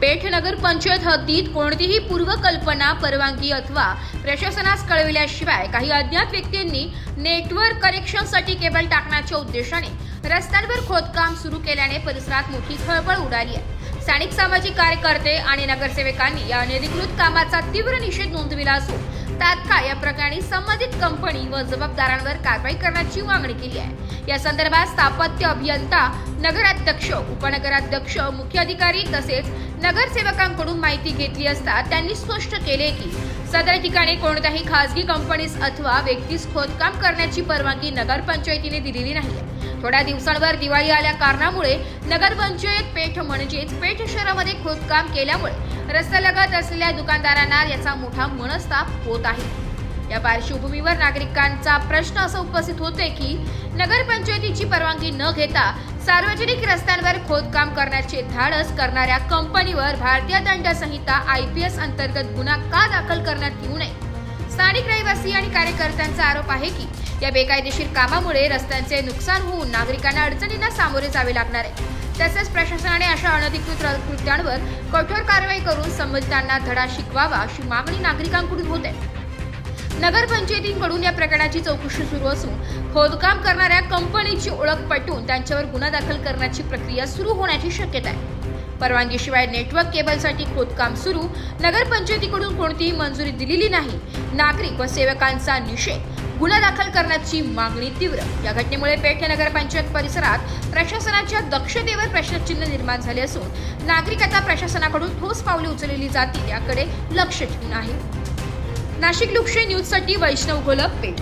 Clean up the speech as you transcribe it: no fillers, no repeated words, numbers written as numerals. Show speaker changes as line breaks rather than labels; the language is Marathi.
पेठ नगर पंचायत हद्दीत कोणतीही पूर्वकल्पना, परवानगी अथवा प्रशासनास कळविल्याशिवाय काही अज्ञात व्यक्तींनी नेटवर्क कनेक्शनसाठी केबल टाकण्याच्या उद्देशाने रस्त्यांवर खोदकाम सुरू केल्याने परिसरात मोठी खळबळ उडाली आहे। स्थानिक सामाजिक कार्यकर्ते आणि नगरसेवकांनी या अनधिकृत कामाचा तीव्र निषेध नोंदविला असून तात्काळ या प्रकरणी संबंधित कंपनी व जबाबदारांवर कारवाई करण्याची मागणी केली आहे। या संदर्भात स्थापत्य अभियंता, नगराध्यक्ष, उपनगराध्यक्ष, मुख्य अधिकारी तसेच नगरसेवकांकडून माहिती घेतली असता त्यांनी स्पष्ट केले की सदर ठिकाणी कोणत्याही खासगी कंपनीस अथवा व्यक्तीस खोदकाम करण्याची परवानगी नगरपंचायतीने दिलेली नाही। थोड्या दिवसांवर दिवाळी आल्या कारणामुळे नगरपंचायत पेठ म्हणजेच पेठ शहरामध्ये खोदकाम केल्यामुळे रस्त्यालगत असलेल्या दुकानदारांना याचा मोठा मनस्ताप होत आहे। या पार्श्वभूमीवर नागरिकांचा प्रश्न असा उपस्थित होतोय की नगरपंचायतीची परवानगी न घेता सार्वजनिक रस्त्यांवर खोदकाम करण्याचे धाडस करणाऱ्या कंपनीवर भारतीय दंड संहिता IPS अंतर्गत गुन्हा का दाखल करण्यात येऊ नये। स्थानिक रहिवासी आणि कार्यकर्त्यांचा आरोप आहे की या बेकायदेशीर कामामुळे रस्त्यांचे नुकसान होऊन नागरिकांना अडचणींना सामोरे जावे लागणार आहे। तसेच प्रशासनाने अशा अनधिकृत कृत्यांवर कठोर कारवाई करून संबंधितांना धडा शिकवावा अशी मागणी नागरिकांकडून होते। नगरपंचायतीकडून या प्रकरणाची चौकशी सुरू असून खोदकाम करणाऱ्या कंपनीची ओळख पटवून त्यांच्यावर गुन्हा दाखल करण्याची प्रक्रिया सुरू होण्याची शक्यता आहे। परवानगीशिवाय नेटवर्क केबलसाठी खोदकाम सुरू, नगरपंचायतीकडून कोणतीही मंजुरी दिलेली नाही, नागरिक व सेवकांचा निषेध, गुन्हा दाखल करण्याची मागणी तीव्र। या घटनेमुळे पेठ नगरपंचायत परिसरात प्रशासनाच्या दक्षतेवर प्रश्नचिन्ह निर्माण झाले असून नागरिक आता प्रशासनाकडून ठोस पावले उचलली जातील याकडे लक्ष ठेवून आहे। नाशिक लोकशाही न्यूजसाठी वैष्णव घोलप, पेठ।